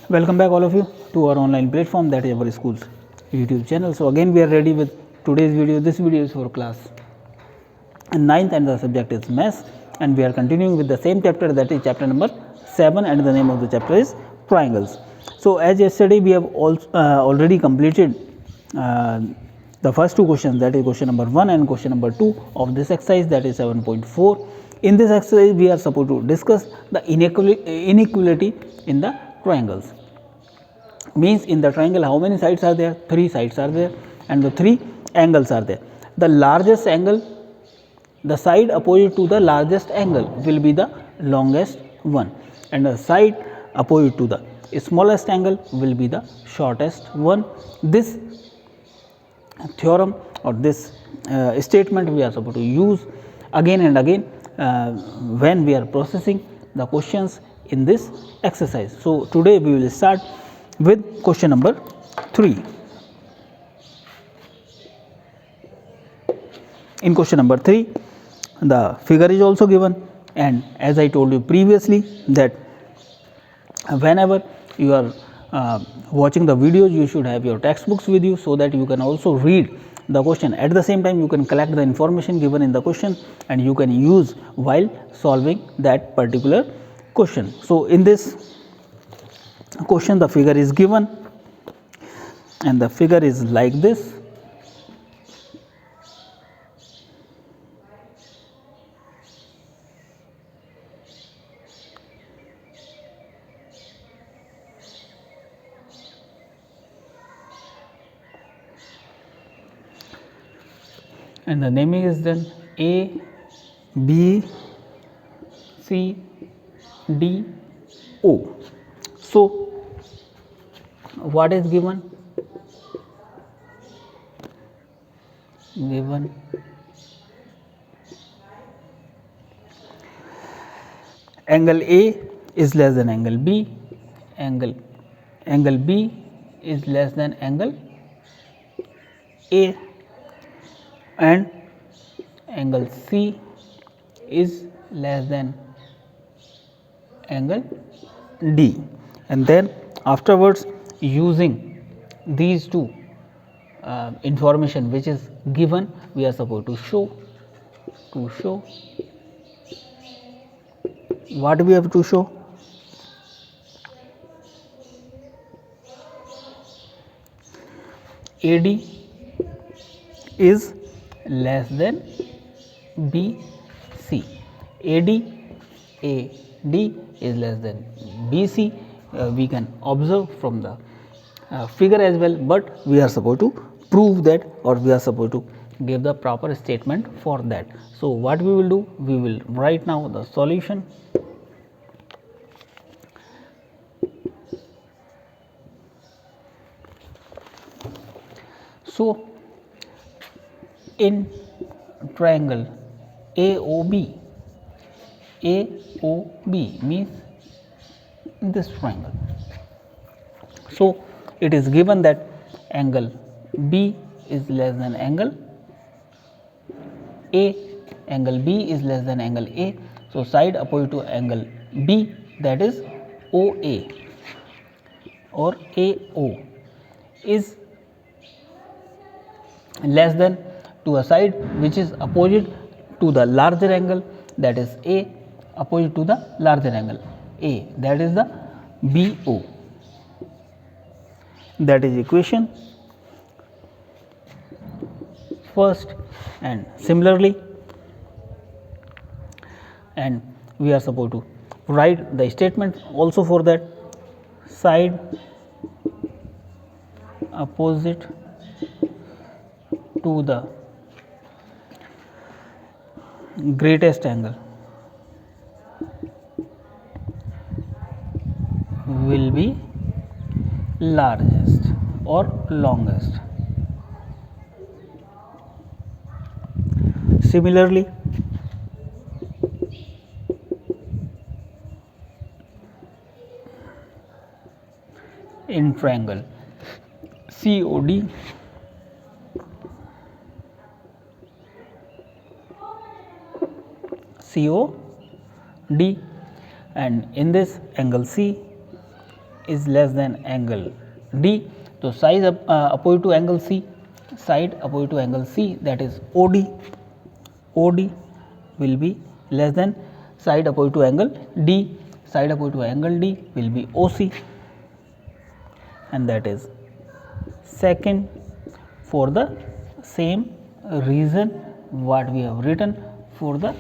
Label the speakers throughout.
Speaker 1: Welcome back all of you to our online platform, that is our school's YouTube channel. So again we are ready with today's video. This video is for class 9th and the subject is maths, and we are continuing with the same chapter, that is chapter number 7, and the name of the chapter is triangles. So as yesterday we have already completed the first two questions, that is question number 1 and question number 2 of this exercise, that is 7.4. In this exercise we are supposed to discuss the inequality in the triangles. Means in the triangle how many sides are there? 3 sides are there, and the 3 angles are there. The largest angle, the side opposite to the largest angle will be the longest one, and the side opposite to the smallest angle will be the shortest one. This theorem or this statement we are supposed to use again and again when we are processing the questions in this exercise. So today we will start with question number 3. In question number 3, the figure is also given, and as I told you previously that whenever you are watching the videos, you should have your textbooks with you, so that you can also read the question. At the same time you can collect the information given in the question and you can use while solving that particular question. So in this question the figure is given, and the figure is like this. And the naming is then A, B, C, D, O. So what is given? Given angle A is less than angle B, angle B is less than angle A, and angle C is less than angle D, and then afterwards using these two information which is given, we are supposed to show what we have to show. AD is less than BC. AD is less than BC. We can observe from the figure as well, but we are supposed to prove that, or we are supposed to give the proper statement for that. So what we will do, we will write now the solution. So in triangle AOB means this triangle. So it is given that angle B is less than angle A, angle B is less than angle A. So side opposite to angle B, that is OA or AO, is less than to a side which is opposite to the larger angle, that is A, opposite to the larger angle A, that is the BO. That is equation first, and similarly, and we are supposed to write the statement also for that. Side opposite to the greatest angle will be largest or longest. Similarly, in triangle COD, and in this angle C is less than angle D. So side opposite to angle C, side opposite to angle C, that is OD. OD will be less than side opposite to angle D. Side opposite to angle D will be OC, and that is second. For the same reason what we have written for the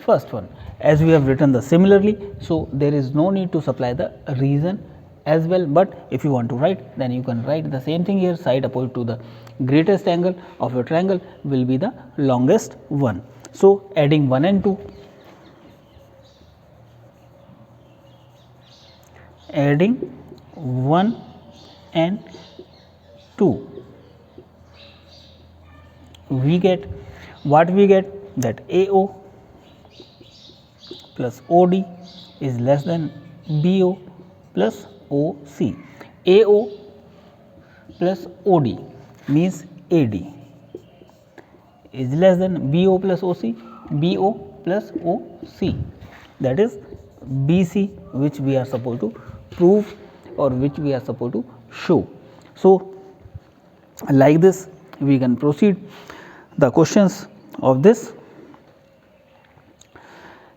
Speaker 1: first one, as we have written the similarly, so there is no need to supply the reason as well, but if you want to write, then you can write the same thing here. Side opposite to the greatest angle of a triangle will be the longest one. So adding 1 and 2, adding 1 and 2, we get what we get, that AO plus OD is less than BO plus OC. AO plus OD means AD is less than BO plus OC, BO plus OC, that is BC, which we are supposed to prove or which we are supposed to show. So like this we can proceed the questions of this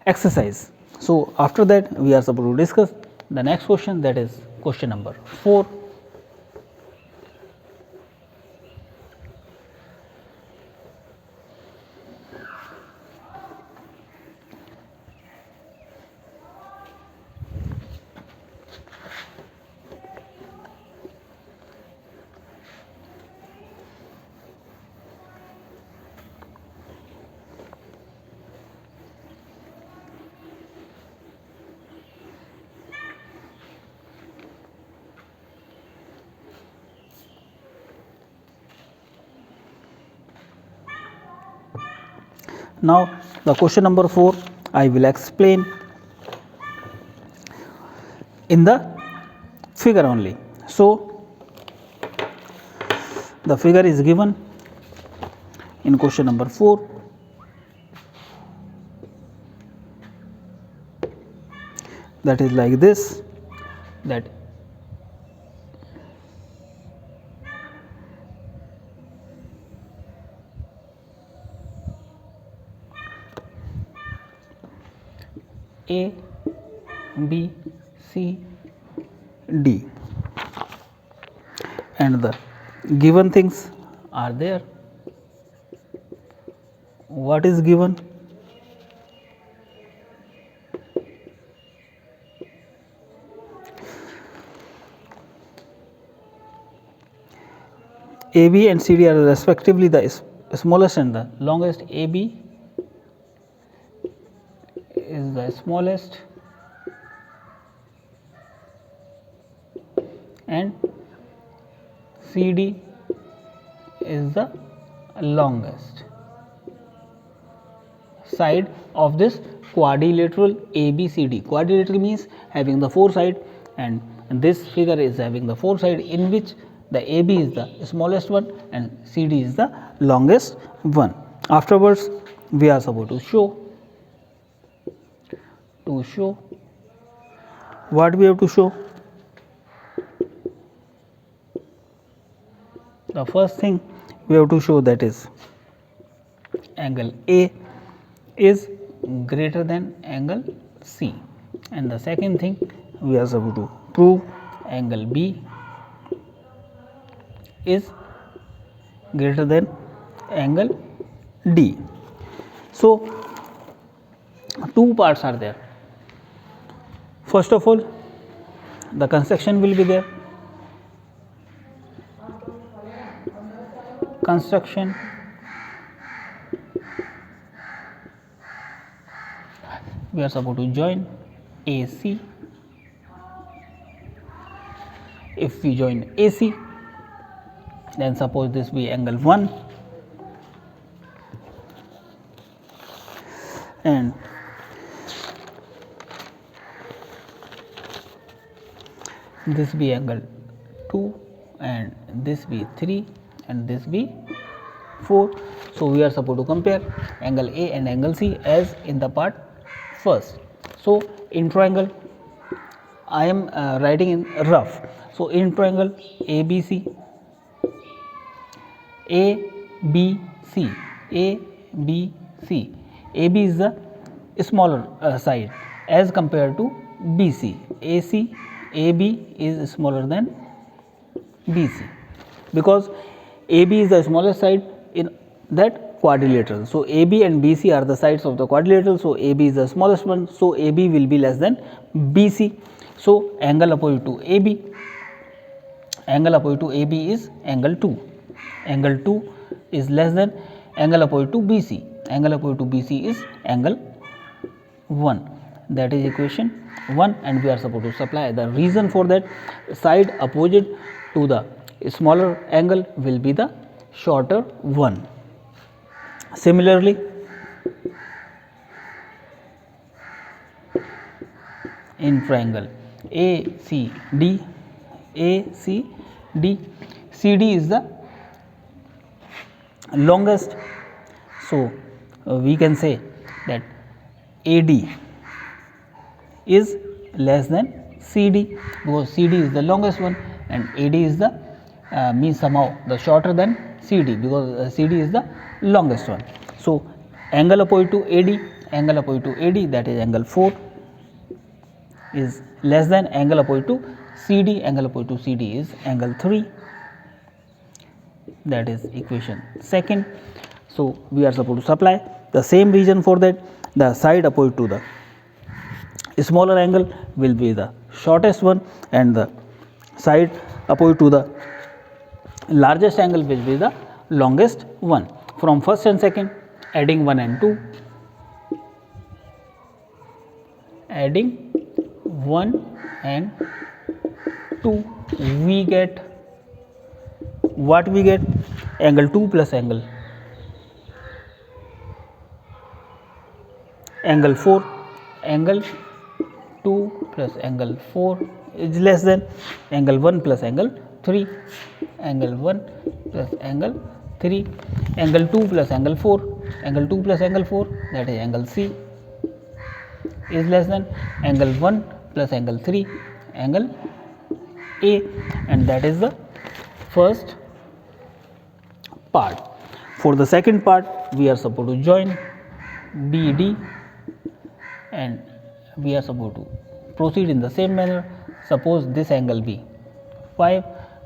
Speaker 1: exercise. So after that we are supposed to discuss the next question, that is question number 4. Now the question number 4 I will explain in the figure only. So the figure is given in question number 4. That is like this, that A, B, C, D, and the given things are there. What is given? AB and CD are respectively the smallest and the longest. AB is the smallest and CD is the longest side of this quadrilateral ABCD. Quadrilateral means having the 4 sides, and this figure is having the 4 sides, in which the AB is the smallest one and CD is the longest one. Afterwards we are supposed to show what we have to show. The first thing we have to show, that is angle A is greater than angle C, and the second thing we are supposed to prove angle B is greater than angle D. So 2 parts are there. First of all, the construction will be there. Construction, we are supposed to join AC. If we join AC, then suppose this be angle 1 and this be angle 2 and this be 3 and this be 4. So we are supposed to compare angle A and angle C as in the part first. So in triangle I am writing in rough. So, in triangle ABC, ABC, ABC, AB is the smaller side as compared to BC. AC, AB is smaller than BC because AB is the smallest side in that quadrilateral. So, AB and BC are the sides of the quadrilateral. So, AB is the smallest one. So, AB will be less than BC. So, angle opposite to AB, angle opposite to AB is angle 2. Angle 2 is less than angle opposite to BC. Angle opposite to BC is angle 1. That is equation 1, and we are supposed to supply the reason for that. Side opposite to the smaller angle will be the shorter one. Similarly, in triangle ACD, CD is the longest. So, we can say that AD is less than CD because CD is the longest one and AD is the means somehow the shorter than CD because CD is the longest one. So, angle opposite to AD, angle opposite to AD, that is angle 4, is less than angle opposite to CD, angle opposite to CD is angle 3, that is equation 2nd. So, we are supposed to supply the same reason for that. The side opposite to the smaller angle will be the shortest one and the side opposite to the largest angle will be the longest one. From first and second, adding 1 and 2, adding 1 and 2, we get what we get? Angle 2 plus angle 4, angle 2 plus angle 4 is less than angle 1 plus angle 3, angle 1 plus angle 3, angle 2 plus angle 4, angle 2 plus angle 4, that is angle C, is less than angle 1 plus angle 3, angle A, and that is the first part. For the second part, we are supposed to join BD and we are supposed to proceed in the same manner. Suppose this angle be 5,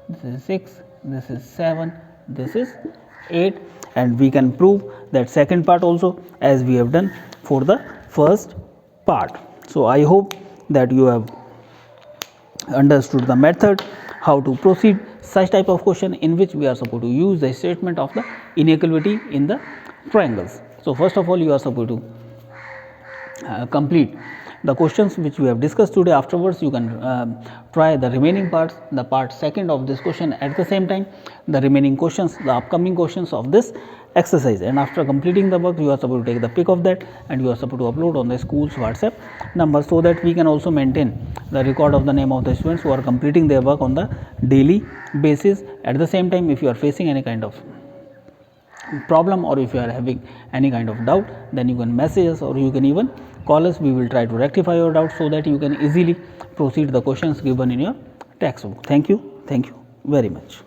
Speaker 1: this is 6, this is 7, this is 8, and we can prove that second part also as we have done for the first part. So, I hope that you have understood the method how to proceed such type of question in which we are supposed to use the statement of the inequality in the triangles. So, first of all, you are supposed to complete the questions which we have discussed today. Afterwards, you can try the remaining parts, the part second of this question at the same time, the remaining questions, the upcoming questions of this exercise, and after completing the work, you are supposed to take the pic of that and you are supposed to upload on the school's WhatsApp number, so that we can also maintain the record of the name of the students who are completing their work on the daily basis. At the same time, if you are facing any kind of problem or if you are having any kind of doubt, then you can message us or you can even call us. We will try to rectify your doubt so that you can easily proceed the questions given in your textbook. Thank you very much.